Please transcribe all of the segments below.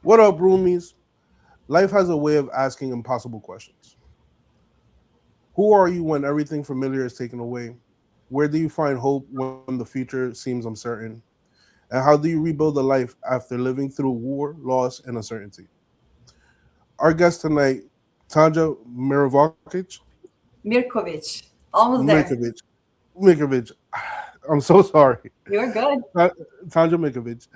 What up, roomies? Life has a way of asking impossible questions. Who are you when everything familiar is taken away? Where do you find hope when the future seems uncertain? And how do you rebuild a life after living through war, loss, and uncertainty? Our guest tonight, Tanja Mirkovic. Mirkovic. Almost there. Mirkovic. Mirkovic. I'm so sorry. You're good. Tanja Mirkovic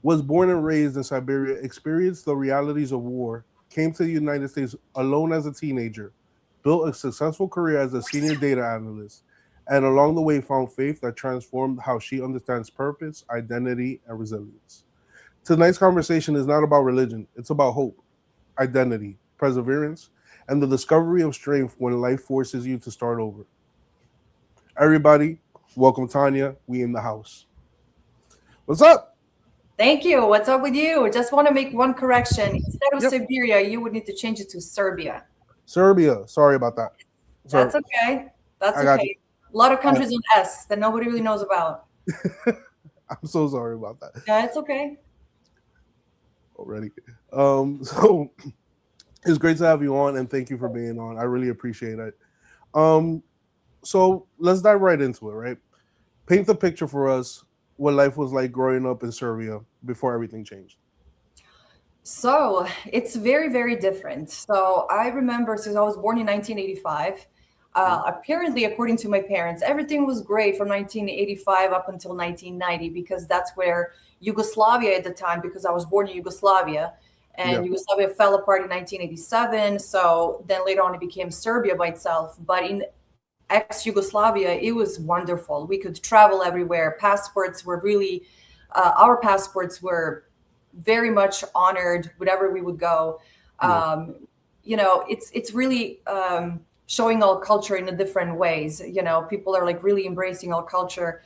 was born and raised in Siberia, experienced the realities of war, came to the United States alone as a teenager, built a successful career as a senior data analyst, and along the way found faith that transformed how she understands purpose, identity, and resilience. Tonight's conversation is not about religion, it's about hope, identity, perseverance, and the discovery of strength when life forces you to start over. Everybody, welcome Tanya. We in the house. What's up? Thank you. What's up with you? Just want to make one correction. Instead of Yep. Siberia, you would need to change it to Serbia. Serbia. Sorry about that. Sorry. That's okay. That's I got you. okay. A lot of I, countries on S that nobody really knows about. I'm so sorry about that Yeah, it's okay. already. So it's great to have you on, and thank you for being on. I really appreciate it. Um, so let's dive right into it. Right, paint the picture for us what life was like growing up in Serbia before everything changed. So it's very, very different. So I remember since I was born in 1985, Mhm. apparently, according to my parents, everything was great from 1985 up until 1990 because that's where Yugoslavia at the time, because I was born in Yugoslavia Yeah, and Yugoslavia fell apart in 1987. So then later on, it became Serbia by itself. But in ex Yugoslavia, it was wonderful. We could travel everywhere. Passports were really, our passports were very much honored wherever we would go. yeah, Um, it's really showing our culture in a different ways. People are like really embracing our culture.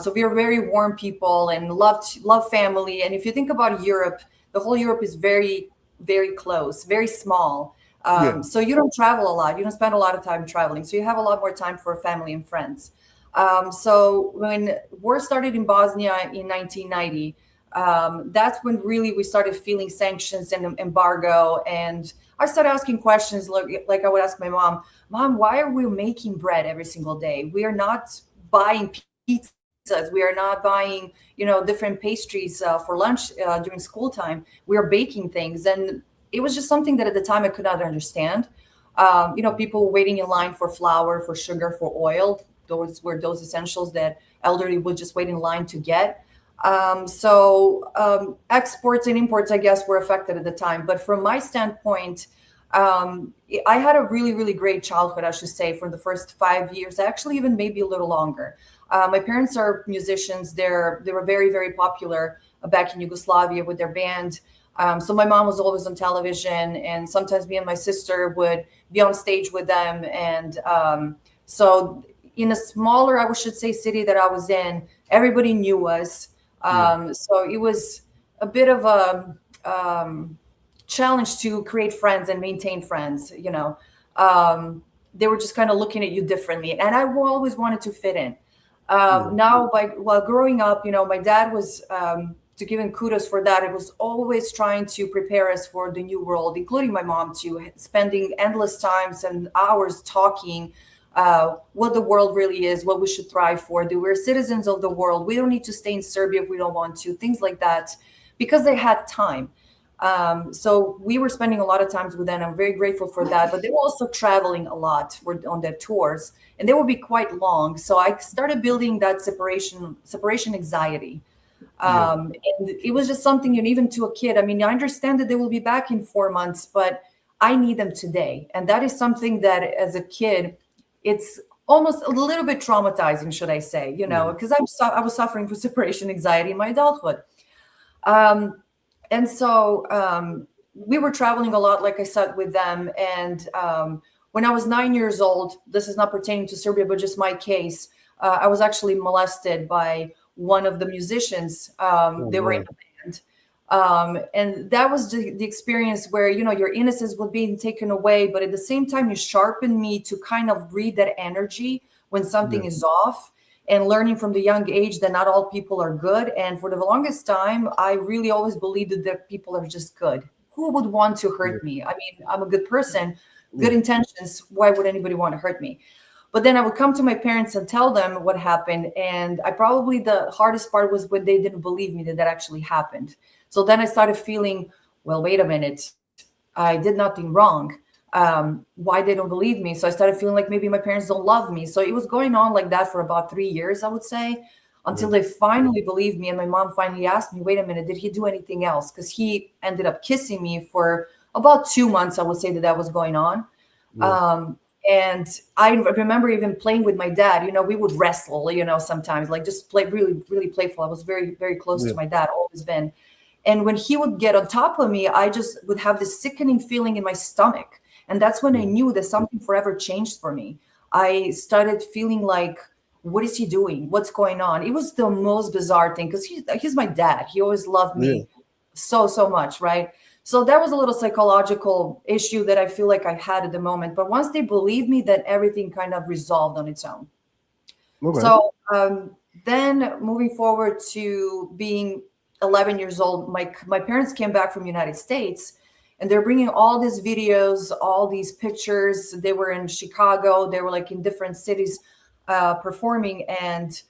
So we are very warm people and love family. And if you think about Europe, the whole Europe is very, very close, very small. yeah, So you don't travel a lot. You don't spend a lot of time traveling. So you have a lot more time for family and friends. So when war started in Bosnia in 1990, that's when really we started feeling sanctions and embargo. And I started asking questions like I would ask my mom, why are we making bread every single day? We are not buying pizzas. We are not buying, different pastries for lunch during school time. We are baking things. And it was just something that at the time I could not understand. People waiting in line for flour, for sugar, for oil. Those were those essentials that elderly would just wait in line to get. Exports and imports, I guess, were affected at the time. But from my standpoint, I had a really, really great childhood, I should say, for the first 5 years, actually, even maybe a little longer. My parents are musicians. They were very, very popular back in Yugoslavia with their band. So my mom was always on television, and sometimes me and my sister would be on stage with them. And so in a smaller, I should say, city that I was in, everybody knew us. yeah, So it was a bit of a challenge to create friends and maintain friends. They were just kind of looking at you differently. And I always wanted to fit in. yeah, Now, while growing up, my dad was, to give him kudos for that, it was always trying to prepare us for the new world, including my mom too, spending endless times and hours talking what the world really is, what we should thrive for. That we're citizens of the world. We don't need to stay in Serbia if we don't want to, things like that, because they had time. So we were spending a lot of times with them. I'm very grateful for that. But they were also traveling a lot on their tours, and they would be quite long. So I started building that separation anxiety. yeah, And it was just something, even to a kid. I mean, I understand that they will be back in 4 months, but I need them today. And that is something that as a kid, it's almost a little bit traumatizing, should I say, yeah, because I was suffering from separation anxiety in my adulthood. Um, and so we were traveling a lot, like I said, with them. And when I was 9 years old, this is not pertaining to Serbia, but just my case, I was actually molested by one of the musicians. oh They were in man, a band. And that was the experience where, your innocence was being taken away. But at the same time, you sharpened me to kind of read that energy when yeah, something is off. and learning from the young age that not all people are good. And for the longest time, I really always believed that people are just good. Who would want to Yeah. hurt me? I mean, I'm a good person, good Yeah. intentions. Why would anybody want to hurt me? But then I would come to my parents and tell them what happened. And I probably, the hardest part was when they didn't believe me that that actually happened. So then I started feeling, well, wait a minute, I did nothing wrong. Why they don't believe me? So I started feeling like maybe my parents don't love me. So it was going on like that for about 3 years, I would say, until Yeah. they finally believed me. And my mom finally asked me, wait a minute, did he do anything else? Because he ended up kissing me for about 2 months, I would say, that that was going on. Yeah. Um, and I remember even playing with my dad. You know, we would wrestle, you know, sometimes like just play really, really playful. I was very, very close to Yeah. my dad, always been. And when he would get on top of me, I just would have this sickening feeling in my stomach. And that's when I Yeah. knew that something forever changed for me. I started feeling like, what is he doing? What's going on? It was the most bizarre thing because he's my dad. He always loved Yeah. me so, so much, right? So that was a little psychological issue that I feel like I had at the moment. But once they believed me, then everything kind of resolved on its own. Okay. So then moving forward to being 11 years old, my parents came back from the United States and they're bringing all these videos, all these pictures. They were in Chicago. They were like in different cities performing. And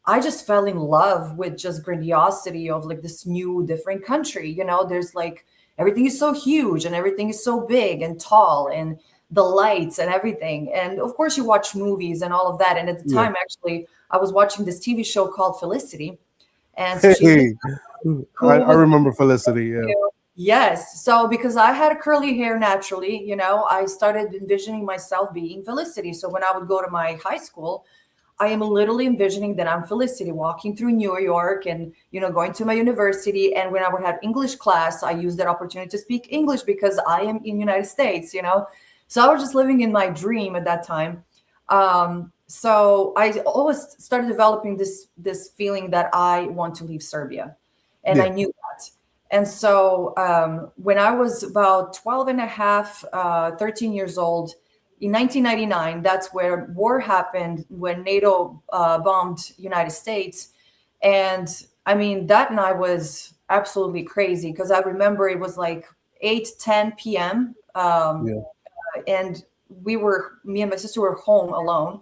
I just fell in love with just grandiosity of like this new, different country. You know, there's like everything is so huge and everything is so big and tall and the lights and everything. And of course, you watch movies and all of that. And at the Yeah. time, actually, I was watching this TV show called Felicity. And so she's Hey, who I was, remember Felicity. Yeah. yes. So because I had curly hair naturally, you know, I started envisioning myself being Felicity. So when I would go to my high school, I am literally envisioning that I'm Felicity walking through New York and, you know, going to my university. And when I would have English class, I use that opportunity to speak English because I am in United States, you know. So I was just living in my dream at that time. So I always started developing this feeling that I want to leave Serbia. And I Yeah. knew that. And so when I was about 12 and a half, 13 years old, in 1999, that's where war happened, when NATO bombed United States. And I mean, that night was absolutely crazy because I remember it was like 8:10 p.m. Yeah. And me and my sister were home alone.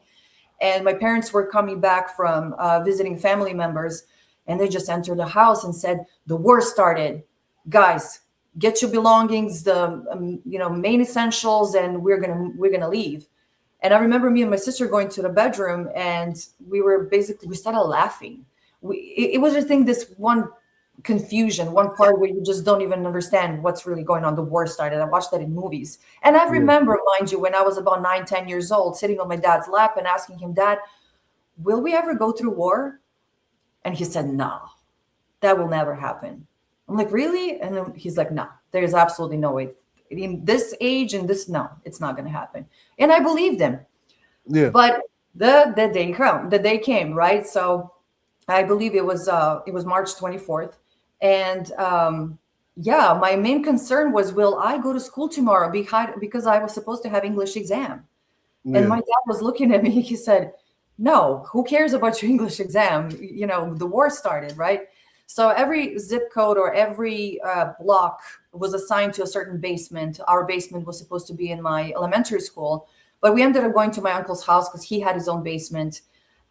And my parents were coming back from visiting family members. And they just entered the house and said, the war started. Guys, get your belongings, the main essentials, and we're gonna leave. And I remember me and my sister going to the bedroom, and we started laughing. It was, I think, this one confusion, one part where you just don't even understand what's really going on. The war started. I watched that in movies. And I Yeah. remember, mind you, when I was about 9, 10 years old, sitting on my dad's lap and asking him, Dad, will we ever go through war? And he said, no, that will never happen. I'm like, really? And then he's like, no, there's absolutely no way. In this age and this, no, it's not going to happen. And I believed him. Yeah. But the day came, right? So I believe it was March 24th. And yeah, my main concern was, will I go to school tomorrow because I was supposed to have English exam? And Yeah. my dad was looking at me. He said, no, who cares about your English exam? You know, the war started, right? So every zip code or every block was assigned to a certain basement. Our basement was supposed to be in my elementary school, but we ended up going to my uncle's house because he had his own basement.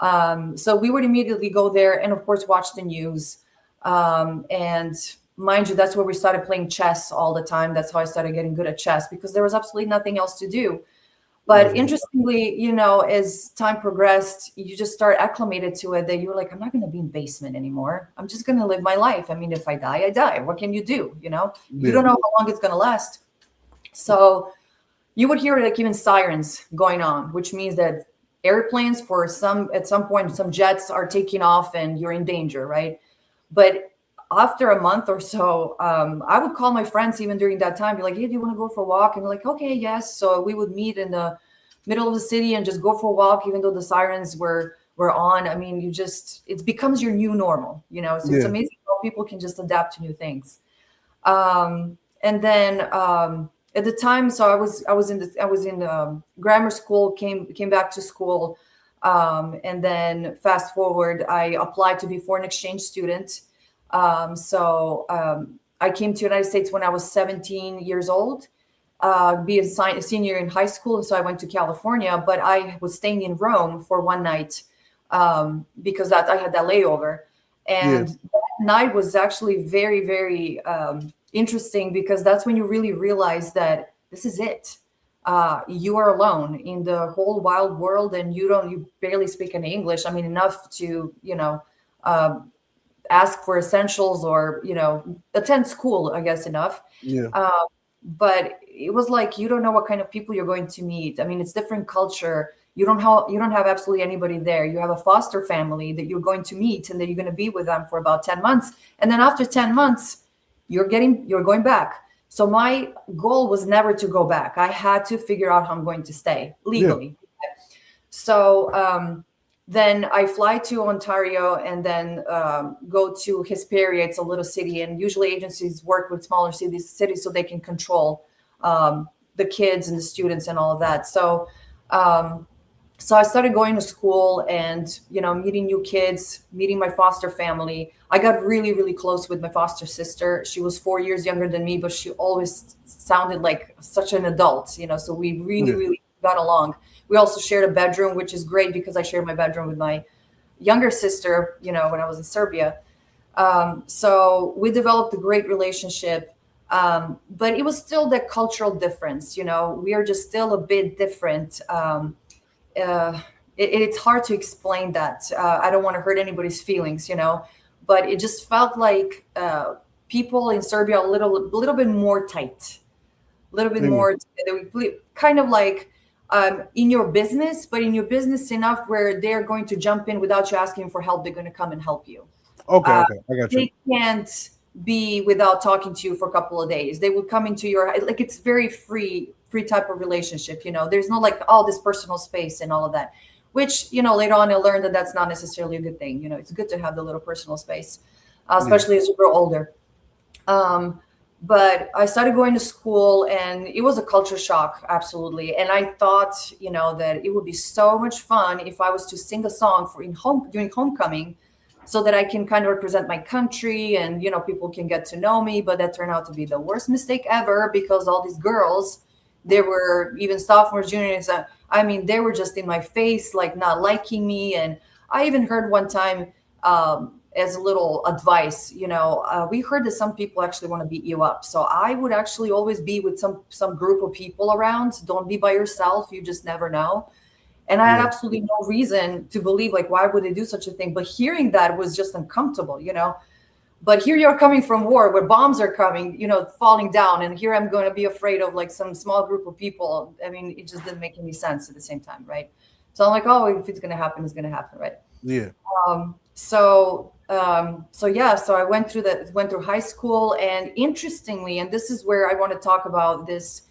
So we would immediately go there and, of course, watch the news. And mind you, that's where we started playing chess all the time. That's how I started getting good at chess, because there was absolutely nothing else to do. But That's interestingly, you know, as time progressed, you just start acclimated to it, that you're like, I'm not going to be in basement anymore. I'm just going to live my life. I mean, if I die, I die. What can you do? You know, you yeah. don't know how long it's going to last. So you would hear like even sirens going on, which means that airplanes at some point, some jets are taking off and you're in danger, right? But after a month or so, I would call my friends even during that time, be like, hey, do you want to go for a walk? And they're like, okay, yes. So we would meet in the middle of the city and just go for a walk, even though the sirens were on. I mean, it becomes your new normal, you know? So it's Yeah. amazing how people can just adapt to new things. And then at the time, so I was in grammar school, came back to school. And then fast forward, I applied to be foreign exchange student. I came to United States when I was 17 years old, be a senior in high school. So I went to California, but I was staying in Rome for one night because that I had that layover. Yeah. And that night was actually very, very interesting because that's when you really realize that this is it. You are alone in the whole wild world, and you barely speak any English. I mean, enough to uh, ask for essentials or attend school, I guess, enough. Yeah. But it was like you don't know what kind of people you're going to meet. I mean, it's different culture. You don't have absolutely anybody there. You have a foster family that you're going to meet, and that you're going to be with them for about 10 months, and then after 10 months you're going back. So my goal was never to go back. I had to figure out how I'm going to stay Yeah. legally. So then I fly to Ontario and then go to Hesperia. It's a little city, and usually agencies work with smaller cities so they can control the kids and the students and all of that. So I started going to school and meeting new kids, meeting my foster family. I got really, really close with my foster sister. She was 4 years younger than me, but she always sounded like such an adult. So we really, Yeah. really got along. We also shared a bedroom, which is great because I shared my bedroom with my younger sister, when I was in Serbia. So we developed a great relationship. But it was still the cultural difference. We are just still a bit different. It's hard to explain that. I don't want to hurt anybody's feelings, but it just felt like people in Serbia a little bit more tight, a little bit Yeah. more kind of like in your business, but in your business enough where they're going to jump in without you asking for help. They're going to come and help you. Okay. Uh, Okay. I got you. they can't be without talking to you for a couple of days. They will come into your like it's very free type of relationship. There's no like all this personal space and all of that, which later on I learned that that's not necessarily a good thing. It's good to have the little personal space, Yeah. especially as you grow older. Um, but I started going to school, and it was a culture shock, absolutely. And I thought, that it would be so much fun if I was to sing a song during homecoming, so that I can kind of represent my country and people can get to know me. But that turned out to be the worst mistake ever because all these girls, they were even sophomores, juniors. I mean, they were just in my face, like not liking me. And I even heard one time, as a little advice, we heard that some people actually want to beat you up. So I would actually always be with some group of people around. Don't be by yourself. You just never know. And I had Yeah. absolutely no reason to believe, like, why would they do such a thing? But hearing that was just uncomfortable. But here you're coming from war where bombs are coming, falling down. And here I'm going to be afraid of like some small group of people. I mean, it just didn't make any sense at the same time, right? So I'm like, oh, if it's going to happen, it's going to happen, right? Yeah. So I went through high school, and interestingly, and this is where I want to talk about this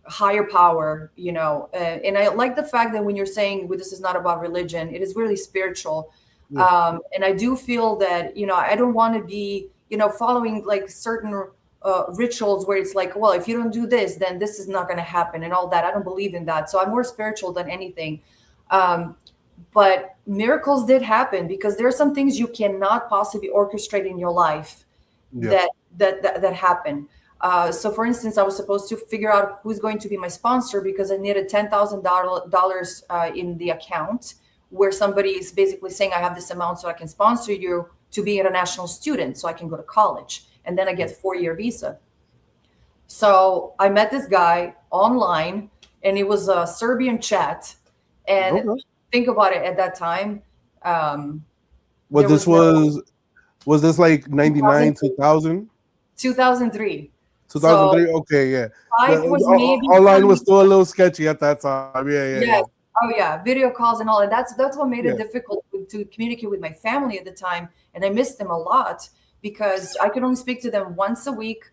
higher power, and I like the fact that when you're saying, well, this is not about religion, it is really spiritual. Yeah. And I do feel that, I don't want to be, following like certain rituals where it's like, well, if you don't do this, then this is not going to happen and all that. I don't believe in that. So I'm more spiritual than anything. But miracles did happen because there are some things you cannot possibly orchestrate in your life Yeah. that happen. So, for instance, I was supposed to figure out who's going to be my sponsor because I needed $10,000 in the account, where somebody is basically saying, I have this amount so I can sponsor you to be an international student so I can go to college. And then I get 4-year visa. So I met this guy online, and it was a Serbian chat. And Okay. think about it, at that time, What there this was no was this like 99, 2000, 2003. So 2003? Okay, yeah. The Skype was maybe online was coming. still a little sketchy at that time. Yeah, yeah, yeah. Yes. Oh yeah, video calls and all, and that's what made it Yeah. difficult to communicate with my family at the time, and I missed them a lot because I could only speak to them once a week,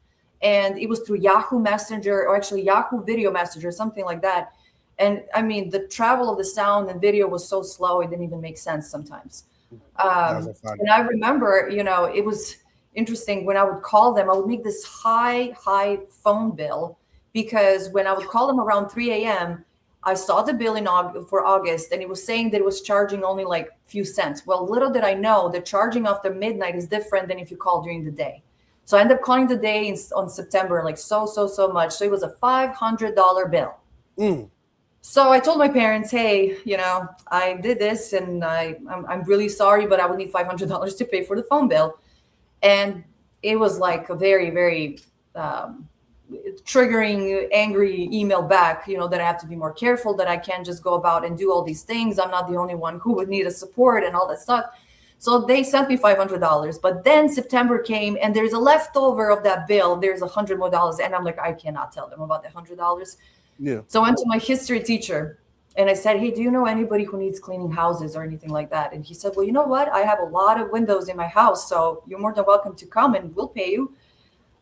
and it was through Yahoo Messenger, or actually Yahoo Video Messenger, something like that. And I mean, the travel of the sound and video was so slow; it didn't even make sense sometimes. That's a fact. And I remember, it was interesting when I would call them, I would make this high phone bill because when I would call them around 3 a.m., I saw the bill for August, and it was saying that it was charging only like a few cents. Well, little did I know that charging after midnight is different than if you call during the day. So I ended up calling the day on September, like so much. So it was a $500 bill. Mm. So I told my parents, hey, I did this, and I'm really sorry, but I would need $500 to pay for the phone bill. And it was like a very, very triggering, angry email back, that I have to be more careful, that I can't just go about and do all these things. I'm not the only one who would need a support and all that stuff. So they sent me $500, but then September came, and there's a leftover of that bill. There's $100 more, and I'm like, I cannot tell them about the $100. Yeah. So I went to my history teacher, and I said, hey, do you know anybody who needs cleaning houses or anything like that? And he said, well, you know what? I have a lot of windows in my house, so you're more than welcome to come, and we'll pay you.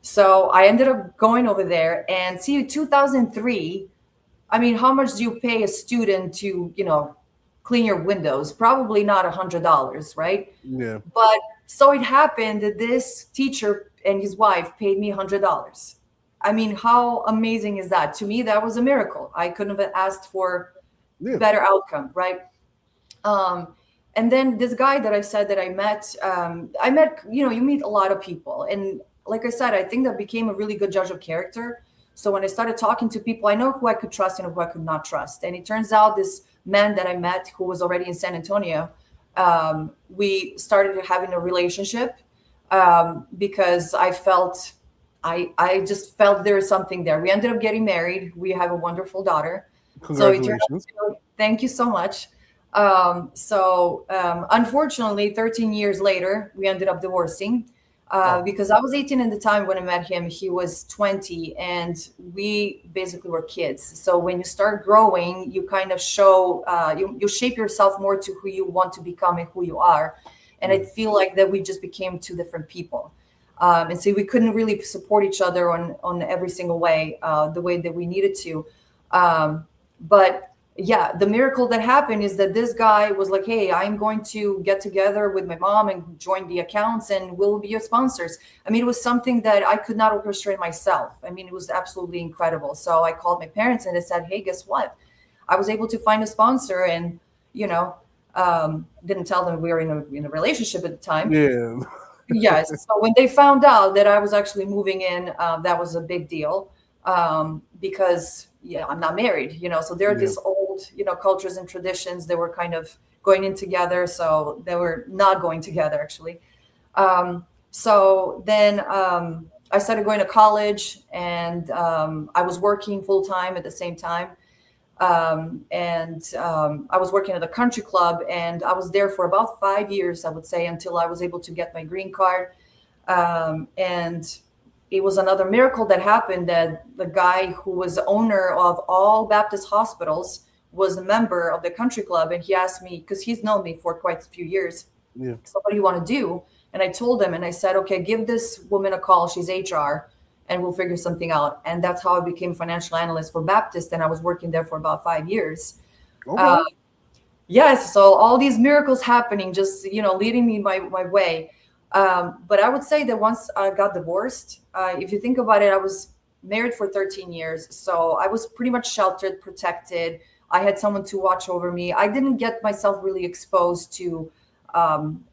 So I ended up going over there, and see, 2003, I mean, how much do you pay a student to, clean your windows? Probably not $100, right? Yeah. But so it happened that this teacher and his wife paid me $100. I mean, how amazing is that? To me, that was a miracle. I couldn't have asked for better outcome, right? And then this guy that I said that I met, you meet a lot of people. And like I said, I think that became a really good judge of character. So when I started talking to people, I know who I could trust and who I could not trust. And it turns out this man that I met, who was already in San Antonio, we started having a relationship because I just felt there was something there. We ended up getting married. We have a wonderful daughter. Congratulations. Thank you so much. Unfortunately, 13 years later, we ended up divorcing because I was 18 at the time when I met him. He was 20, and we basically were kids. So when you start growing, you kind of show, you shape yourself more to who you want to become and who you are. And I feel like that we just became two different people. And so we couldn't really support each other on every single way, the way that we needed to. But yeah, the miracle that happened is that this guy was like, hey, I'm going to get together with my mom and join the accounts, and we'll be your sponsors. I mean, it was something that I could not orchestrate myself. I mean, it was absolutely incredible. So I called my parents and I said, hey, guess what? I was able to find a sponsor, and, didn't tell them we were in a relationship at the time. Yeah. Yes. So when they found out that I was actually moving in, that was a big deal because, I'm not married, so there are these old, cultures and traditions that were kind of going in together. So they were not going together, actually. So then I started going to college, and I was working full time at the same time. I was working at a country club, and I was there for about 5 years, I would say, until I was able to get my green card. And it was another miracle that happened, that the guy who was the owner of all Baptist hospitals was a member of the country club. And he asked me, because he's known me for quite a few years, so what do you want to do? And I told him, and I said, okay, give this woman a call. She's HR, and we'll figure something out. And that's how I became financial analyst for Baptist. And I was working there for about 5 years. Okay. Yes. So all these miracles happening, just, leading me my way. But I would say that once I got divorced, if you think about it, I was married for 13 years. So I was pretty much sheltered, protected. I had someone to watch over me. I didn't get myself really exposed to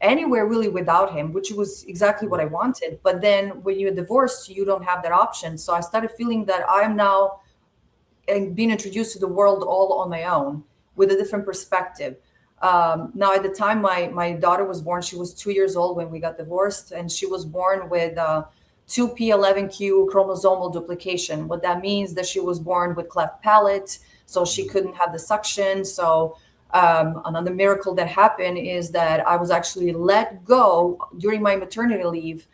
anywhere really without him, which was exactly what I wanted. But then when you're divorced, you don't have that option. So I started feeling that I'm now being introduced to the world all on my own with a different perspective. Now, at the time my daughter was born, she was 2 years old when we got divorced, and she was born with 2p11q chromosomal duplication. What that means that she was born with cleft palate, so she couldn't have the suction. So another miracle that happened is that I was actually let go during my maternity leave.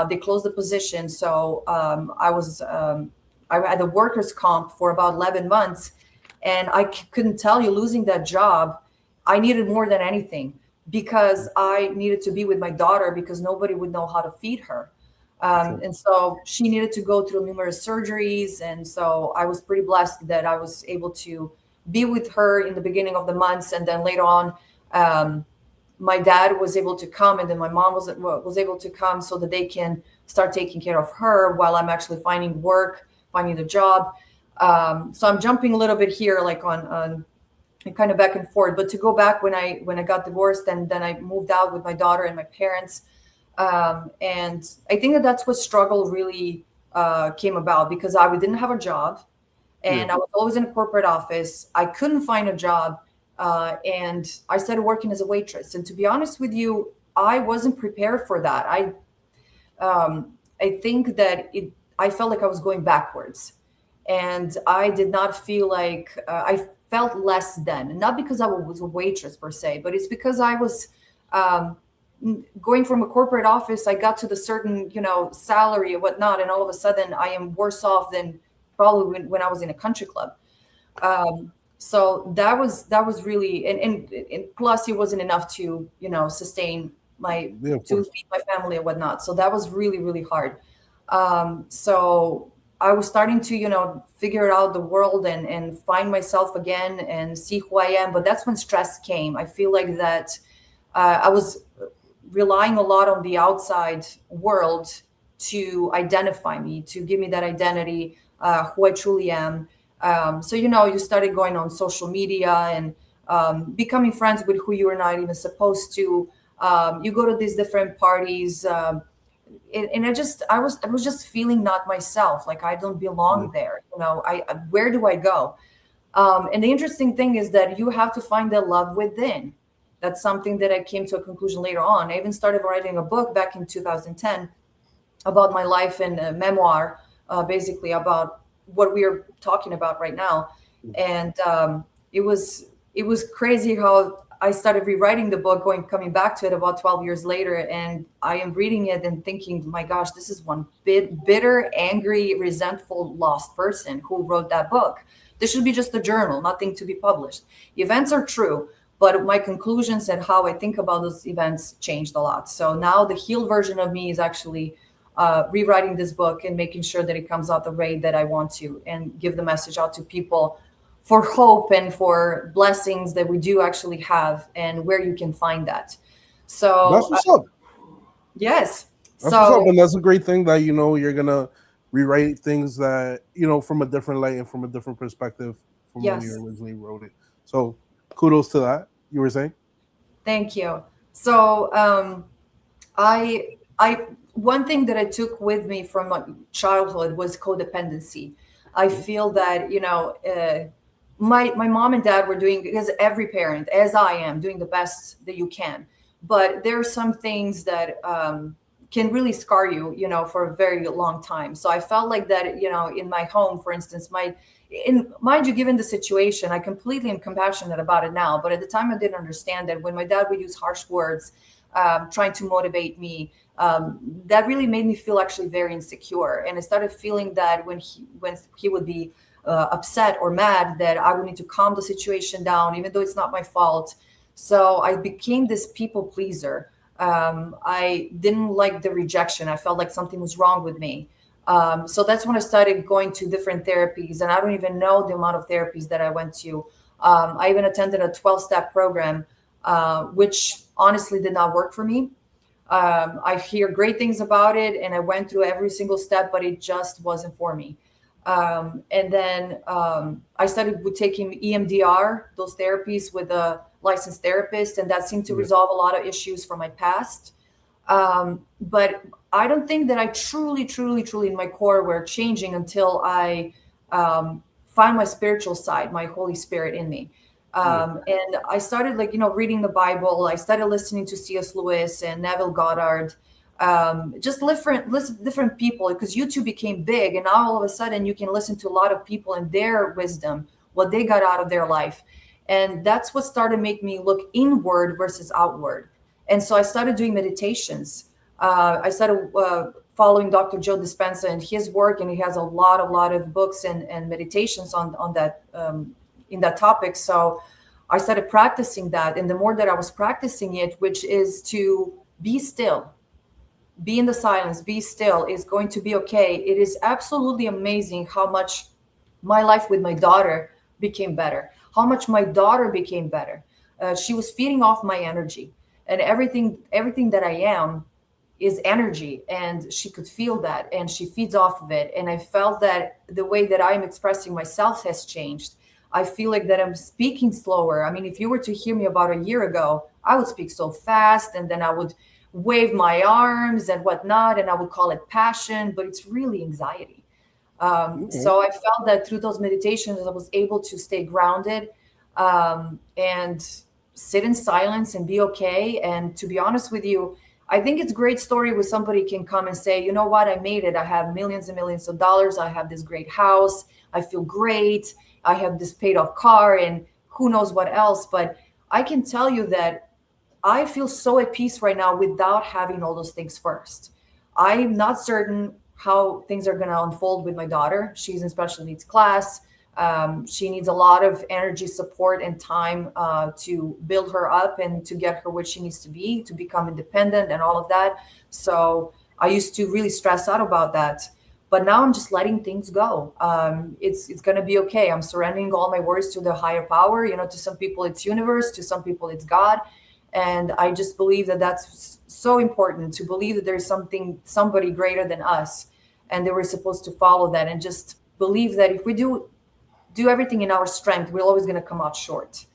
They closed the position. So I had a workers' comp for about 11 months. And I couldn't tell you, losing that job, I needed more than anything, because I needed to be with my daughter, because nobody would know how to feed her. And so she needed to go through numerous surgeries. And so I was pretty blessed that I was able to be with her in the beginning of the months. And then later on, my dad was able to come, and then my mom was able to come, so that they can start taking care of her while I'm actually finding work, finding the job. So I'm jumping a little bit here, like on kind of back and forth. But to go back, when I got divorced, and then I moved out with my daughter and my parents, and I think that that's what struggle really came about, because I didn't have a job, Yeah. and I was always in a corporate office. I couldn't find a job, and I started working as a waitress. And to be honest with you, I wasn't prepared for that. I think that I felt like I was going backwards, and I did not feel like I felt less than. Not because I was a waitress per se, but it's because I was um, going from a corporate office. I got to the certain, salary and whatnot, and all of a sudden I am worse off than probably when I was in a country club. So that was really, and plus it wasn't enough to sustain my Yeah, of to course. feed my family and whatnot. So that was really, really hard. So I was starting to figure out the world, and find myself again and see who I am. But that's when stress came. I feel like that I was relying a lot on the outside world to identify me, to give me that identity, who I truly am. So you started going on social media, and becoming friends with who you were not even supposed to. You go to these different parties, and I was just feeling not myself, like I don't Yeah. belong there. Where do I go? And the interesting thing is that you have to find the love within. That's something that I came to a conclusion later on. I even started writing a book back in 2010 about my life, and a memoir, basically about what we are talking about right now. And it was crazy how I started rewriting the book, coming back to it about 12 years later, and I am reading it and thinking, my gosh, this is one bitter, angry, resentful, lost person who wrote that book. This should be just a journal, nothing to be published. Events are true, but my conclusions and how I think about those events changed a lot. So now the healed version of me is actually rewriting this book and making sure that it comes out the way that I want to, and give the message out to people for hope and for blessings that we do actually have, and where you can find that. That's So, what's up. yes. That's what's up, So, and that's a great thing that you're gonna rewrite things that from a different light and from a different perspective from when you yes. originally wrote it. So kudos to that. You were saying? Thank you. So, I one thing that I took with me from my childhood was codependency. I feel that my mom and dad were doing, because every parent, as I am, doing the best that you can. But there are some things that can really scar you, for a very long time. So I felt like that, in my home, for instance, in mind you, given the situation, I completely am compassionate about it now. But at the time, I didn't understand that when my dad would use harsh words, trying to motivate me, that really made me feel actually very insecure. And I started feeling that when he would be upset or mad, that I would need to calm the situation down, even though it's not my fault. So I became this people pleaser. I didn't like the rejection. I felt like something was wrong with me. So that's when I started going to different therapies, and I don't even know the amount of therapies that I went to. I even attended a 12-step program, which honestly did not work for me. I hear great things about it, and I went through every single step, but it just wasn't for me. And then I started with taking EMDR, those therapies with a licensed therapist, and that seemed to Yeah. resolve a lot of issues from my past. But I don't think that I truly, truly, truly in my core were changing until I find my spiritual side, my Holy Spirit in me. Yeah. And I started reading the Bible. I started listening to C.S. Lewis and Neville Goddard, just different people, because YouTube became big, and now all of a sudden you can listen to a lot of people and their wisdom, what they got out of their life. And that's what started making me look inward versus outward. And so I started doing meditations. I started following Dr. Joe Dispenza and his work, and he has a lot of books and meditations on that in that topic. So I started practicing that, and the more that I was practicing it, which is to be still, be in the silence, be still, is going to be okay. It is absolutely amazing how much my life with my daughter became better, how much my daughter became better. She was feeding off my energy, and everything that I am. is energy, and she could feel that, and she feeds off of it. And I felt that the way that I'm expressing myself has changed. I feel like that I'm speaking slower. I mean, if you were to hear me about a year ago, I would speak so fast, and then I would wave my arms and whatnot, and I would call it passion, but it's really anxiety. Okay. So I felt that through those meditations, I was able to stay grounded, and sit in silence and be okay. And to be honest with you, I think it's a great story where somebody can come and say, you know what, I made it. I have millions and millions of dollars. I have this great house. I feel great. I have this paid off car and who knows what else. But I can tell you that I feel so at peace right now without having all those things first. I'm not certain how things are going to unfold with my daughter. She's in special needs class. She needs a lot of energy, support, and time to build her up and to get her where she needs to be, to become independent and all of that. So I used to really stress out about that. But now I'm just letting things go. It's going to be okay. I'm surrendering all my worries to the higher power. You know, to some people it's universe, to some people it's God. And I just believe that that's so important, to believe that there's somebody greater than us, and that we're supposed to follow that, and just believe that if we do everything in our strength, we're always going to come out short.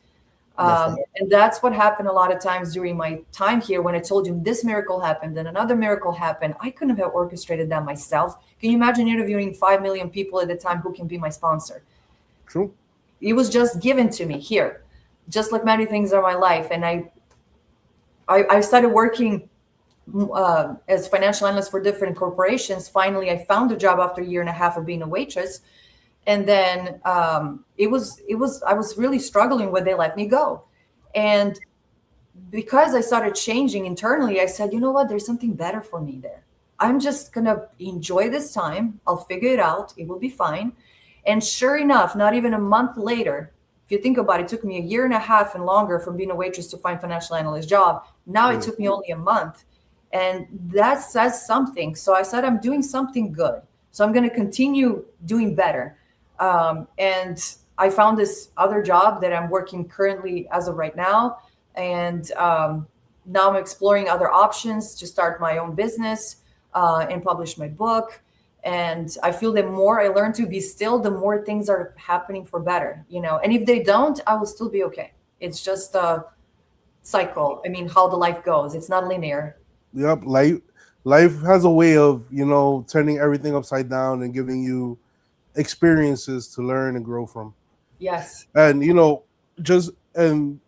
That's right. And that's what happened a lot of times during my time here. When I told you this miracle happened and another miracle happened, I couldn't have orchestrated that myself. Can you imagine interviewing 5 million people at a time who can be my sponsor? True. It was just given to me here, just like many things in my life. And I started working as financial analyst for different corporations. Finally, I found a job after a year and a half of being a waitress. And then I was really struggling when they let me go. And because I started changing internally, I said, you know what, there's something better for me there. I'm just going to enjoy this time. I'll figure it out. It will be fine. And sure enough, not even a month later, if you think about it, it took me a year and a half and longer from being a waitress to find financial analyst job. Now it took me only a month. And that says something. So I said, I'm doing something good. So I'm going to continue doing better. And I found this other job that I'm working currently as of right now. And now I'm exploring other options to start my own business and publish my book. And I feel the more I learn to be still, the more things are happening for better, you know. And if they don't, I will still be okay. It's just a cycle. I mean, how the life goes. It's not linear. Yep. Life has a way of, turning everything upside down and giving you experiences to learn and grow from. Yes. And just and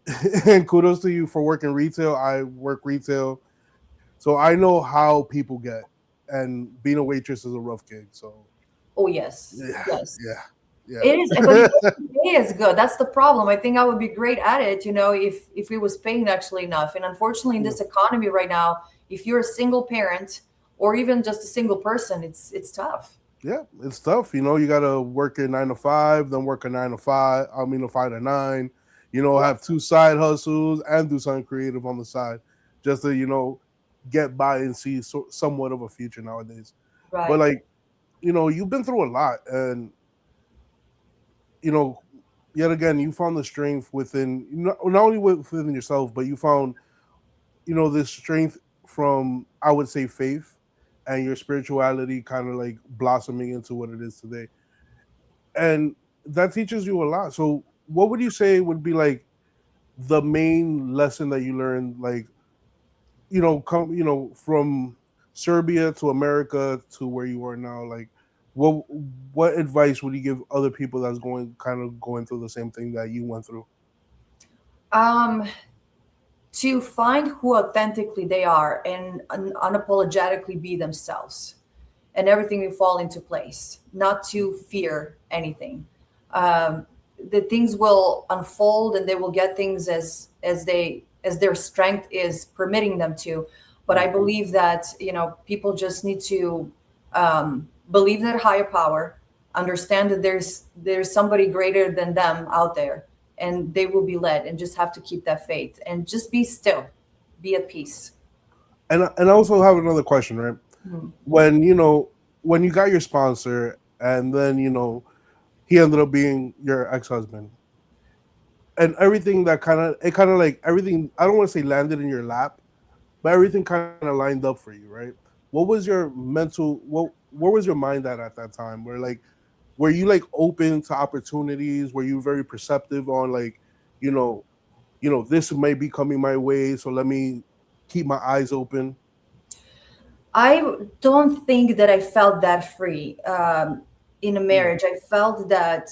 and kudos to you for working retail. I work retail, so I know how people get. And being a waitress is a rough gig. So Oh, yes. yeah, Yes. yeah, It is, but it yeah. doesn't pay as good. That's the problem. I think I would be great at it, you know, if it was paying actually enough. And unfortunately, in this economy right now, if you're a single parent or even just a single person, it's tough. Yeah, it's tough. You got to work a 9 to 5, then work a 9 to 5. I mean, a 5 to 9. Yeah. Have two side hustles and do something creative on the side, just to get by and see somewhat of a future nowadays. But Right. like, you've been through a lot, and you know, yet again, you found the strength within not only within yourself, but you found this strength from, I would say, faith and your spirituality kind of like blossoming into what it is today. And that teaches you a lot. So what would you say would be like the main lesson that you learned, like, from Serbia to America to where you are now? Like, what what advice would you give other people that's going through the same thing that you went through? Um, to find who authentically they are and unapologetically be themselves, and everything will fall into place, not to fear anything. um, the things will unfold and they will get things as their strength is permitting them to. But I believe that, you know, people just need to believe that higher power, understand that there's somebody greater than them out there, and they will be led, and just have to keep that faith and just be still, be at peace. And I also have another question, right? Mhm. When you got your sponsor, and then he ended up being your ex-husband, and everything that kind of like everything, I don't want to say landed in your lap, but everything kind of lined up for you, right? What was your mental? Where was your mind at that time? Were you like open to opportunities? Were you very perceptive on like, you know, this may be coming my way, so let me keep my eyes open. I don't think that I felt that free in a Yeah, marriage. I felt that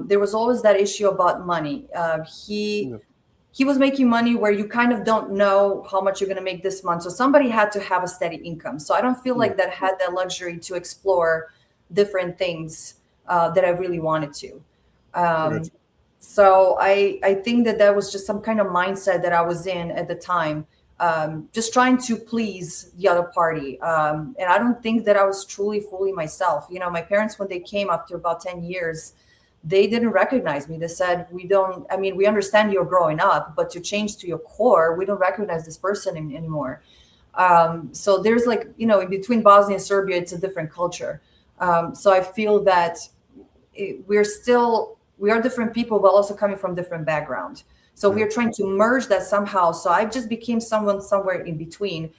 there was always that issue about money. He yeah, he was making money where you kind of don't know how much you're going to make this month. So somebody had to have a steady income. So I don't feel yeah. like that had that luxury to explore different things that I really wanted to. I got Um, so I think that that was just some kind of mindset that I was in at the time, just trying to please the other party. And I don't think that I was truly fully myself. You know, my parents, when they came after about 10 years, they didn't recognize me. They said, we don't, I mean, we understand you're growing up, but to change to your core, we don't recognize this person anymore. So there's like, you know, in between Bosnia and Serbia, it's a different culture. So I feel that we are different people, but also coming from different background. So you. we are trying to merge that somehow. So I just became someone somewhere in between.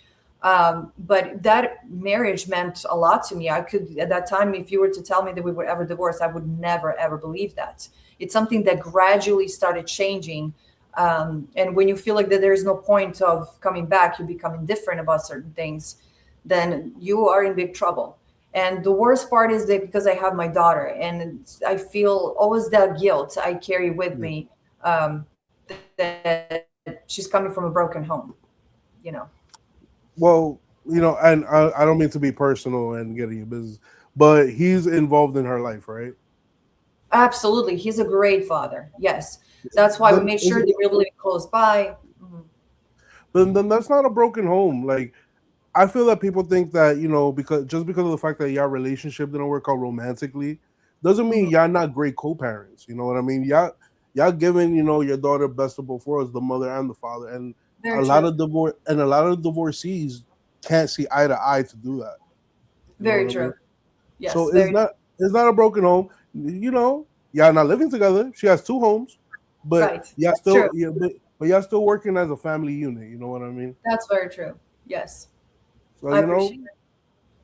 But that marriage meant a lot to me. I could, at that time, if you were to tell me that we were ever divorced, I would never, ever believe that. It's something that gradually started changing. And when you feel like that there is no point of coming back, you become indifferent about certain things, then you are in big trouble. And the worst part is that because I have my daughter, and I feel always that guilt I carry with Yeah. me, that she's coming from a broken home, you know. Well, and I don't mean to be personal and get in your business, but he's involved in her life, right? Absolutely. He's a great father. Yes. That's why we Then made is sure it, they were living close by. Mhm. then that's not a broken home. Like I feel that people think that because just because of the fact that your relationship didn't work out romantically, doesn't mean Mhm. y'all not great co-parents. You know what I mean? Y'all giving your daughter best of both worlds, the mother and the father, and Very true. a lot of divorcees can't see eye to eye to do that. You know Very what I mean? true. So Yes. Very true. it's not a broken home. Y'all not living together. She has two homes, but Right. That's true. but y'all still working as a family unit. You know what I mean? That's very true. Yes. So I appreciate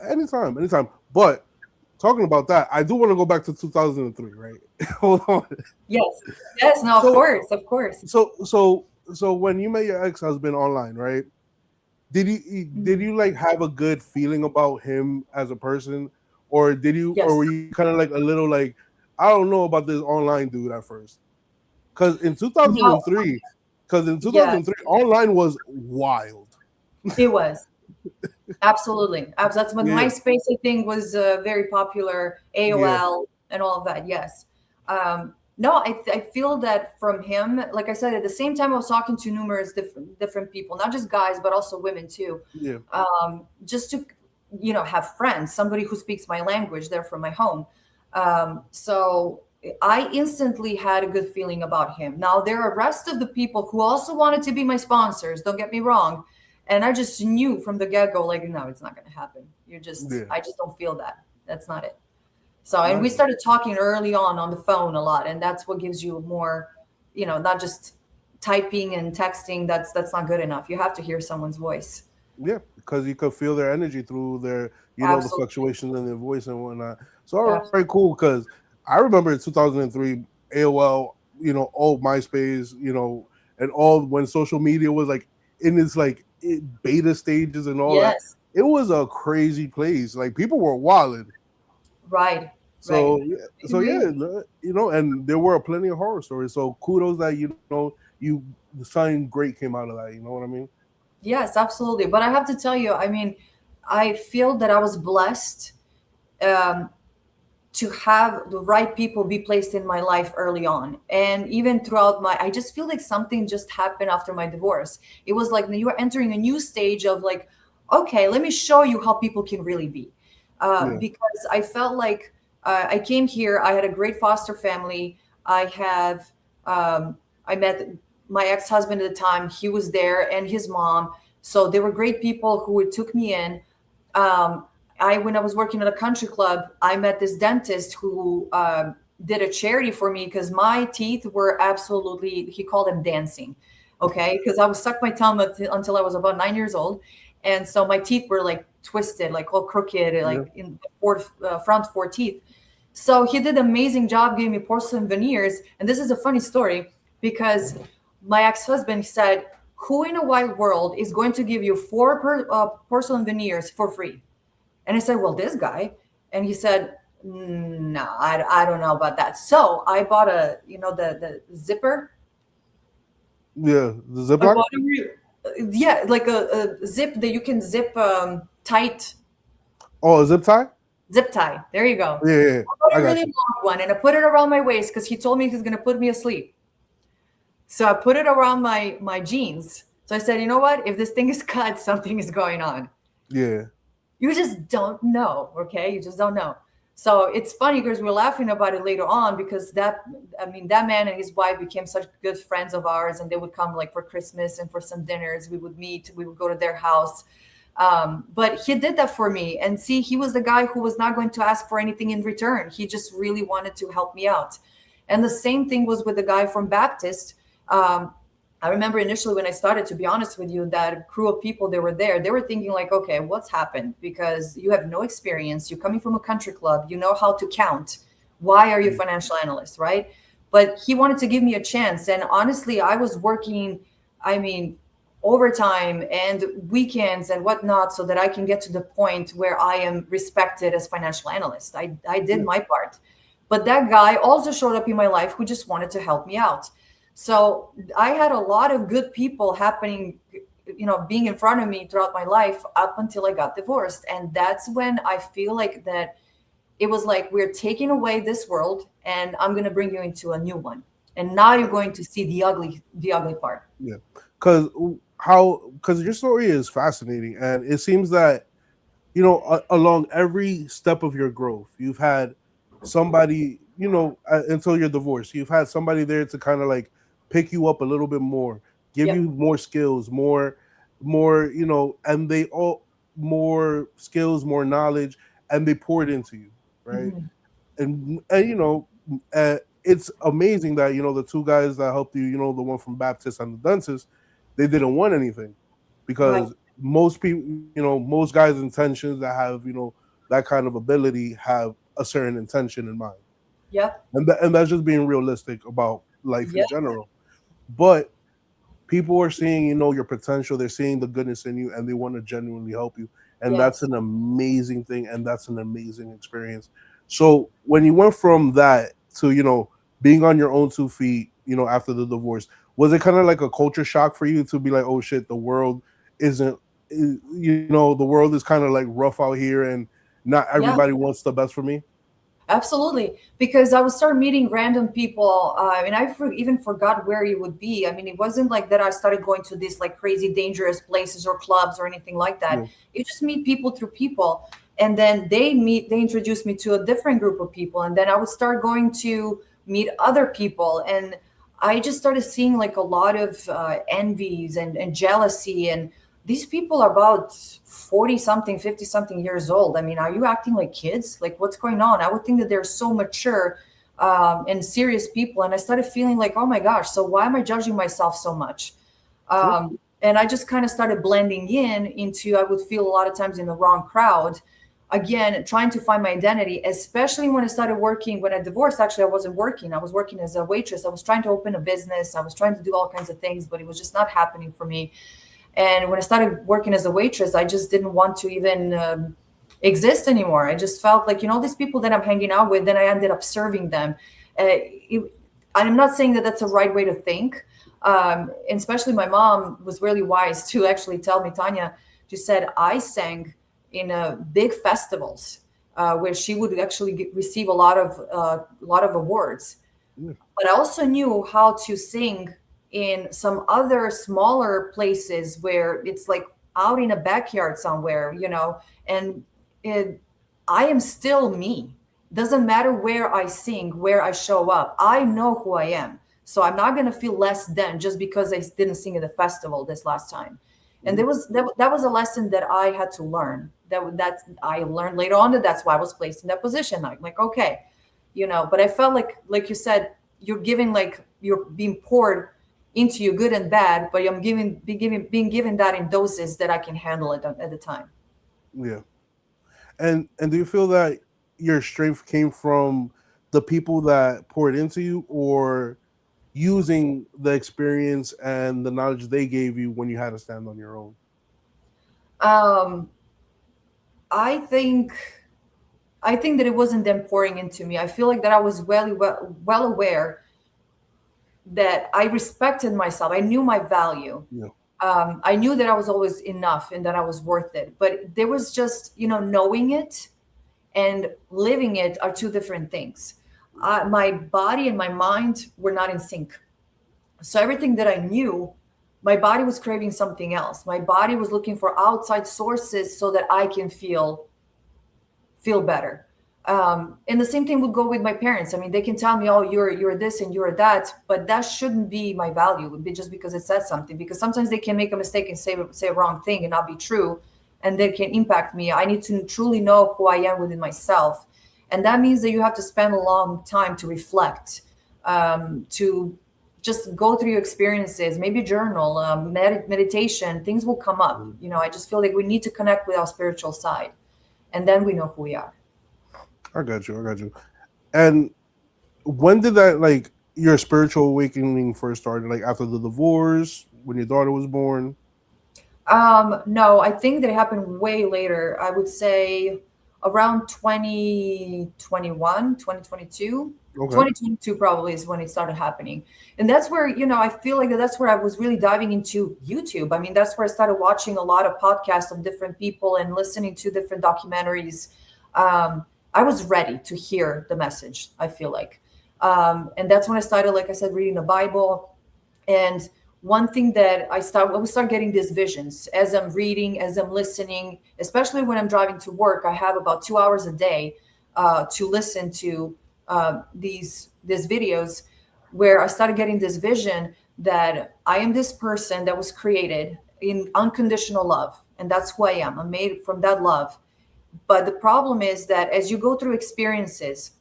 it. anytime. But talking about that, I do want to go back to 2003, right? Hold on. Yes. Yes. No, of So course. Of course. so so so when you met your ex husband online, right? Did Mhm. you like have a good feeling about him as a person, or Yes. were you kind of like a little like I don't know about this online dude at first? Because in No. 2003, Yeah. online was wild. It was. Absolutely. That's when Yeah, MySpace, I think, was very popular, yeah, AOL, and all of that. Yes. No, I feel that from him, like I said, at the same time, I was talking to numerous different people, not just guys, but also women too, yeah, just to, have friends, somebody who speaks my language. They're from my home. So I instantly had a good feeling about him. Now, there are rest of the people who also wanted to be my sponsors, don't get me wrong, and I just knew from the get-go, like, no, it's not going to happen. yeah. I just don't feel that. That's not it. So, and we Nice. started talking early on the phone a lot, and that's what gives you more, not just typing and texting. That's not good enough. You have to hear someone's voice. Yeah, because you could feel their energy through their, the Absolutely. fluctuations in their voice and whatnot. So, all right, Absolutely. cool. Because I remember in 2003, AOL, all MySpace, and all when social media was like in its like beta stages and all that. Yes. It was a crazy place. Like people were wilding. Right. Right. So, I agree. and there were plenty of horror stories. So kudos that you something great came out of that. You know what I mean? Yes, absolutely. But I have to tell you, I mean, I feel that I was blessed um, to have the right people be placed in my life early on. And even throughout I just feel like something just happened after my divorce. It was like you are entering a new stage of like, okay, let me show you how people can really be. Yeah, Because I felt like I came here, I had a great foster family. I met my ex husband at the time, he was there, and his mom. So they were great people who took me in. um, when I was working at a country club, I met this dentist who did a charity for me because my teeth were absolutely, he called them dancing. Okay, because I was stuck my tongue until I was about 9 years old, and so my teeth were like twisted, like all crooked, Yeah. like in the front four teeth. So he did an amazing job, gave me porcelain veneers, and this is a funny story because my ex-husband said, "Who in a wide world is going to give you porcelain veneers for free?" And I said, "Well, this guy," and he said, "No, I don't know about that." So I bought a, the zipper. Yeah. The I Ziploc? bought yeah, like a zip that you can zip tight, Oh, a zip tie? zip tie. There you go. Yeah, yeah, yeah. I bought I a got really you. long one and I put it around my waist because he told me he's gonna put me asleep. So I put it around my jeans. So I said, you know what? If this thing is cut, something is going on. Yeah. You just don't know, okay? You just don't know. So it's funny because we're laughing about it later on because that man and his wife became such good friends of ours, and they would come like for Christmas and for some dinners. We would meet, we would go to their house. But he did that for me. And see, he was the guy who was not going to ask for anything in return. He just really wanted to help me out. And the same thing was with the guy from Baptist. Um, I remember initially when I started, to be honest with you, that crew of people that were there, they were thinking like, okay, what's happened? Because you have no experience. You're coming from a country club. You know how to count. Why are you a financial analyst, right? But he wanted to give me a chance. And honestly, I was working, I mean, overtime and weekends and whatnot so that I can get to the point where I am respected as financial analyst. I did Yeah. my part. But that guy also showed up in my life who just wanted to help me out. So I had a lot of good people happening, being in front of me throughout my life up until I got divorced. And that's when I feel like that it was like, we're taking away this world and I'm going to bring you into a new one. And now you're going to see the ugly part. Yeah. Because because your story is fascinating, and it seems that along every step of your growth, you've had somebody, until your divorce, you've had somebody there to kind of like pick you up a little bit more, give you Yep. more skills, more, and they all more skills, more knowledge, and they poured into you, right? Mhm. And it's amazing that the two guys that helped you, the one from Baptist and the dentist, they didn't want anything, Right. because most people, most guys' intentions that have that kind of ability have a certain intention in mind, Yep. and that's just being realistic about life in Yep. general. But people are seeing your potential, they're seeing the goodness in you, and they want to genuinely help you, and that's Yes. an amazing thing, and that's an amazing experience. So when you went from that to being on your own 2 feet, after the divorce, was it kind of like a culture shock for you to be like, oh shit, the world isn't the world is kind of like rough out here, and not Yeah. everybody wants the best for me? Absolutely, because I would start meeting random people, and even forgot where you would be. I mean, it wasn't like that. I started going to these like crazy, dangerous places or clubs or anything like that. Yeah. You just meet people through people, and then they introduced me to a different group of people, and then I would start going to meet other people, and I just started seeing like a lot of envies and jealousy, and these people are about 40 something, 50 something years old. I mean, are you acting like kids? Like, what's going on? I would think that they're so mature and serious people. And I started feeling like, oh my gosh, so why am I judging myself so much? Sure. And I just kind of started blending into, I would feel a lot of times in the wrong crowd. Again, trying to find my identity, especially when I started working. When I divorced, actually, I wasn't working. I was working as a waitress. I was trying to open a business. I was trying to do all kinds of things, but it was just not happening for me. And when I started working as a waitress, I just didn't want to even exist anymore. I just felt like, these people that I'm hanging out with, then I ended up serving them. I'm not saying that that's a right way to think. And especially my mom was really wise to actually tell me, Tanya, she said, I sang in big festivals where she would actually receive a lot of awards. Yeah. But I also knew how to sing in some other smaller places where it's like out in a backyard somewhere, and it, I am still me. Doesn't matter where I sing, where I show up. I know who I am. So I'm not going to feel less than just because I didn't sing at the festival this last time. And Yeah. that was a lesson that I had to learn. That I learned later on, that's why I was placed in that position. I'm like, okay, but I felt like you said, you're being poured into you, good and bad, but I'm being given that in doses that I can handle at the time. Yeah. And do you feel that your strength came from the people that poured into you, or using the experience and the knowledge they gave you when you had to stand on your own? Um, I think that it wasn't them pouring into me. I feel like that I was well aware that I respected myself. I knew my value. Yeah. I knew that I was always enough and that I was worth it. But there was just, knowing it and living it are two different things. My body and my mind were not in sync. So everything that I knew, my body was craving something else. My body was looking for outside sources so that I can feel better. And the same thing would go with my parents. I mean, they can tell me, "Oh, you're this and you're that," but that shouldn't be my value. It would be just because it says something. Because sometimes they can make a mistake and say a wrong thing and not be true, and that can impact me. I need to truly know who I am within myself, and that means that you have to spend a long time to reflect, to just go through your experiences, maybe journal, meditation. Things will come up. I just feel like we need to connect with our spiritual side, and then we know who we are. I got you. I got you. And when did that, like, your spiritual awakening first started? Like, after the divorce, when your daughter was born? No, I think that it happened way later. I would say around 2021, 2022. Okay. 2022 probably is when it started happening. And that's where, I feel like that's where I was really diving into YouTube. I mean, that's where I started watching a lot of podcasts of different people and listening to different documentaries. I was ready to hear the message, I feel like. And that's when I started, like I said, reading the Bible. And one thing that I would start getting these visions as I'm reading, as I'm listening, especially when I'm driving to work. I have about 2 hours a day to listen to these videos, where I started getting this vision that I am this person that was created in unconditional love. And that's who I am. I'm made from that love. But the problem is that as you go through experiences,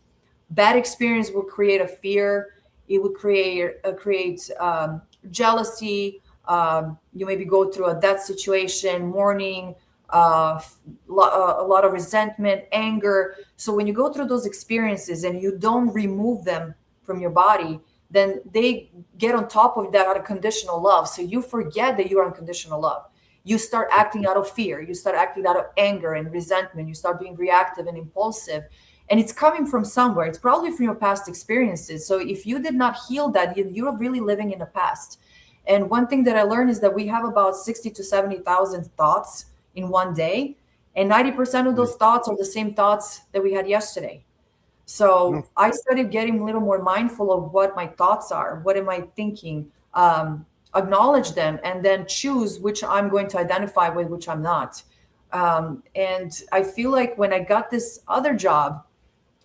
bad experience will create a fear. It will create jealousy. You maybe go through a death situation, mourning, a lot of resentment, anger. So when you go through those experiences and you don't remove them from your body, then they get on top of that unconditional love. So you forget that you are unconditional love. You start acting out of fear. You start acting out of anger and resentment. You start being reactive and impulsive. And it's coming from somewhere. It's probably from your past experiences. So if you did not heal that, you're really living in the past. And one thing that I learned is that we have about 60 to 70,000 thoughts in one day. And 90% of those thoughts are the same thoughts that we had yesterday. So I started getting a little more mindful of what my thoughts are. What am I thinking? Acknowledge them, and then choose which I'm going to identify with, which I'm not. And I feel like when I got this other job,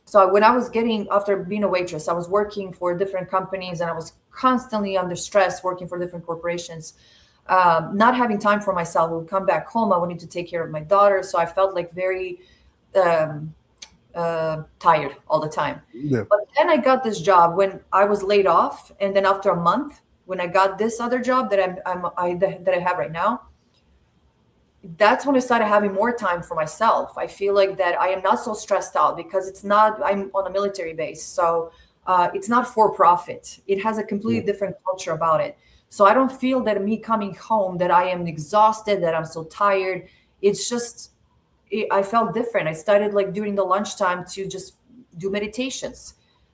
so when I was after being a waitress, I was working for different companies and I was constantly under stress working for different corporations, not having time for myself. I would come back home. I wanted to take care of my daughter. So I felt like very tired all the time. Yeah. But then I got this job when I was laid off. And then after a month, when I got this other job that I have right now, that's when I started having more time for myself. I feel like that I am not so stressed out because I'm on a military base. So it's not for profit. It has a completely different culture about it. So I don't feel that me coming home, that I am exhausted, that I'm so tired. It's just, I felt different. I started like during the lunchtime to just do meditations.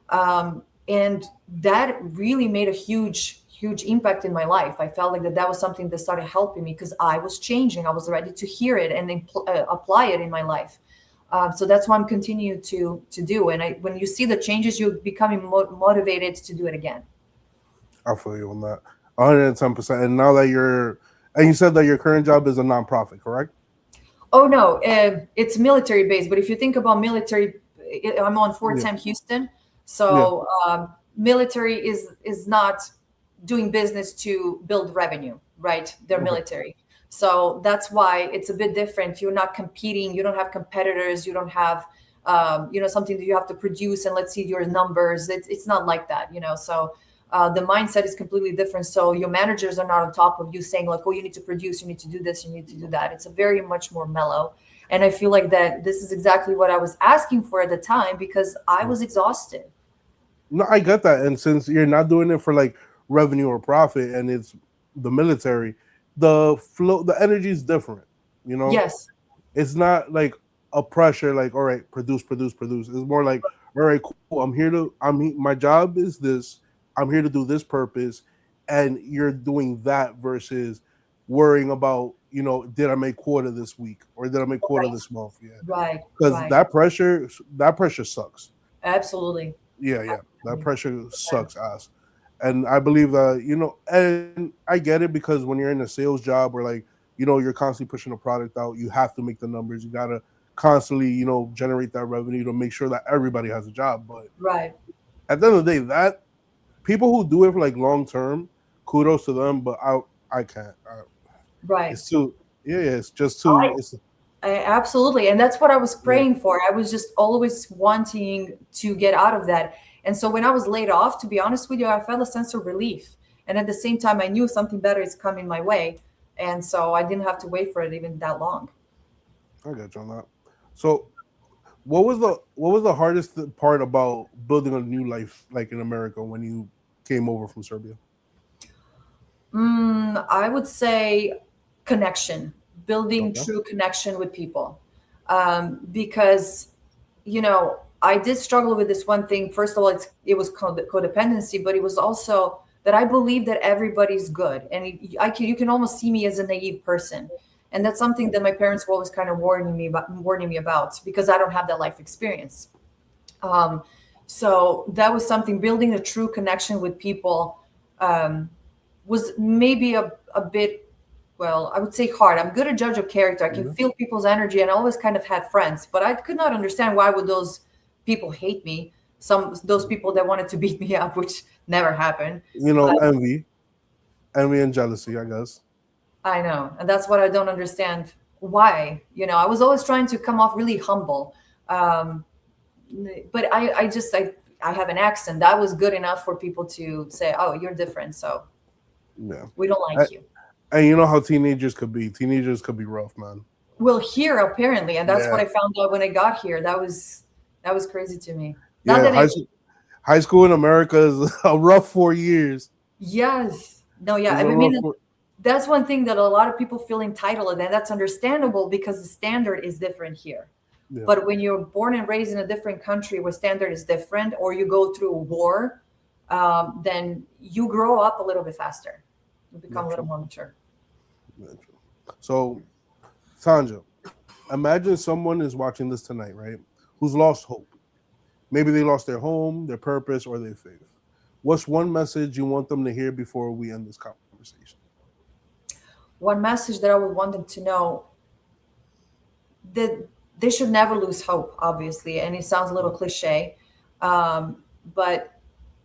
And that really made a huge impact in my life. I felt like that was something that started helping me because I was changing. I was ready to hear it and apply it in my life. So that's what I'm continuing to do. And when you see the changes, you're becoming motivated to do it again. I feel you on that. 110%. And now that you said that your current job is a nonprofit, correct? Oh, no, it's military based. But if you think about military, I'm on Fort Sam Houston. So military is not doing business to build revenue, right? They're military. So that's why it's a bit different. You're not competing. You don't have competitors. You don't have, something that you have to produce and let's see your numbers. It's not like that, So The mindset is completely different. So your managers are not on top of you saying like, oh, you need to produce, you need to do this, you need to do that. It's a very much more mellow. And I feel like that this is exactly what I was asking for at the time because I was exhausted. No, I get that. And since you're not doing it for like revenue or profit, and it's the military, the flow, the energy is different. You know, Yes, it's not like a pressure. Like, all right, produce, produce, produce. It's more like, all right, cool. I'm here to. My job is this. I'm here to do this purpose, and you're doing that versus worrying about, did I make quota this week or did I make quota right, this month? Yeah, right, because right. that pressure sucks. Absolutely. Yeah, yeah, that Absolutely. pressure sucks ass. And I believe that, and I get it because when you're in a sales job where like, you're constantly pushing a product out, you have to make the numbers. You gotta constantly, generate that revenue to make sure that everybody has a job. But Right, at the end of the day, that people who do it for like long term, kudos to them. But I can't. right. It's too. Yeah, yeah. It's just too. It's Absolutely. And that's what I was yeah. praying for. I was just always wanting to get out of that. And so when I was laid off, to be honest with you, I felt a sense of relief. And at the same time, I knew something better is coming my way. And so I didn't have to wait for it even that long. I got you on that. So what was the hardest part about building a new life like in America when you came over from Serbia? I would say connection, building Okay. true connection with people. Because, I did struggle with this one thing. First of all, it was called codependency, but it was also that I believe that everybody's good. And you can almost see me as a naive person. And that's something that my parents were always kind of warning me about because I don't have that life experience. Um, so that was something, building a true connection with people um, was maybe a bit, well, I would say hard. I'm good at judge of character. I can Yeah. feel people's energy and I always kind of had friends, but I could not understand why would those people hate me. Some those people that wanted to beat me up, which never happened. But Envy and jealousy, I guess. I know, and that's what I don't understand. Why? I was always trying to come off really humble. Um, but I have an accent that was good enough for people to say, "Oh, you're different," so Yeah. we don't I, like you. and you know how teenagers could be. Teenagers could be rough, man. Well, here apparently, and that's what Yeah. I found out when I got here. That was crazy to me. Not Yeah. that I, High school in America is a rough 4 years. yes, no, yeah. It's I a rough mean, four. that's one thing that a lot of people feel entitled, and that's understandable because the standard is different here. Yeah. But when you're born and raised in a different country where standard is different, or you go through a war, then you grow up a little bit faster. You become Yeah, a little true. more mature. Yeah, true. So, Sanja, imagine someone is watching this tonight, right? Who's lost hope. Maybe they lost their home, their purpose, or their faith. What's one message you want them to hear before we end this conversation? One message that I would want them to know, that they should never lose hope, obviously, and it sounds a little cliche, but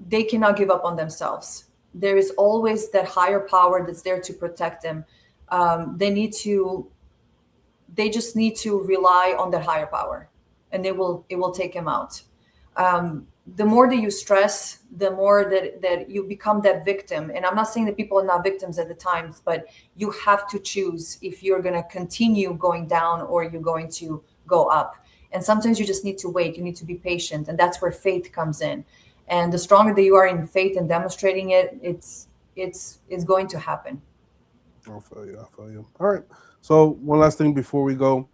they cannot give up on themselves. There is always that higher power that's there to protect them. They just need to rely on that higher power, and it will take them out. The more that you stress, the more that you become that victim. And I'm not saying that people are not victims at the times, but you have to choose if you're going to continue going down or you're going to go up. And sometimes you just need to wait. You need to be patient, and that's where faith comes in. And the stronger that you are in faith and demonstrating it, it's going to happen. I feel you. I feel you. All right. So, one last thing before we go.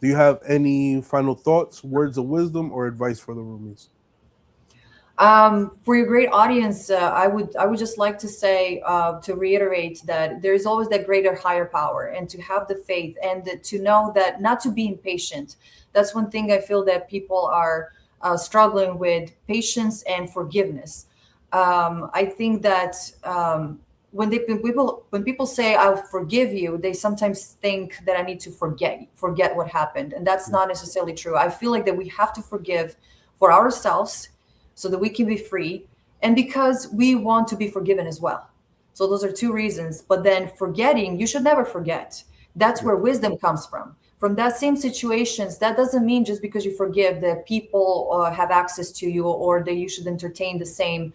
Do you have any final thoughts, words of wisdom, or advice for the roomies? For your great audience, I would just like to say, to reiterate that there is always that greater higher power, and to have the faith and to know that not to be impatient. That's one thing I feel that people are struggling with: patience and forgiveness. I think that when people say "I'll forgive you," they sometimes think that I need to forget what happened, and that's not necessarily true. I feel like that we have to forgive for ourselves so that we can be free, and because we want to be forgiven as well. So those are two reasons. But then forgetting, you should never forget. That's Yeah. where wisdom comes from that same situations. That doesn't mean just because you forgive that people have access to you, or that you should entertain the same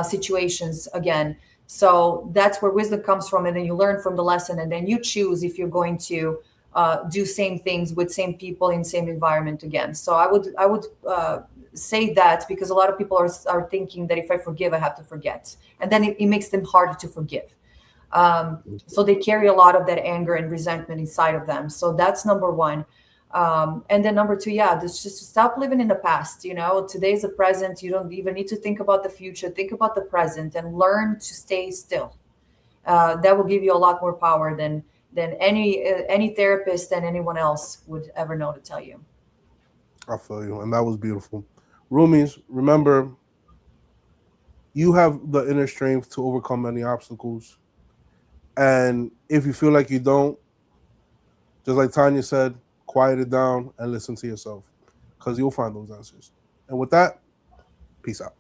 situations again. So that's where wisdom comes from, and then you learn from the lesson, and then you choose if you're going to do same things with same people in same environment again. So I would say that, because a lot of people are thinking that if I forgive, I have to forget, and then it makes them harder to forgive. So they carry a lot of that anger and resentment inside of them. So that's number one. And then number two, yeah, just to stop living in the past. Today's the present. You don't even need to think about the future. Think about the present and learn to stay still. That will give you a lot more power than any therapist and anyone else would ever know to tell you. I feel you, and that was beautiful. Roomies, remember, you have the inner strength to overcome any obstacles. And if you feel like you don't, just like Tanya said, quiet it down and listen to yourself, because you'll find those answers. And with that, peace out.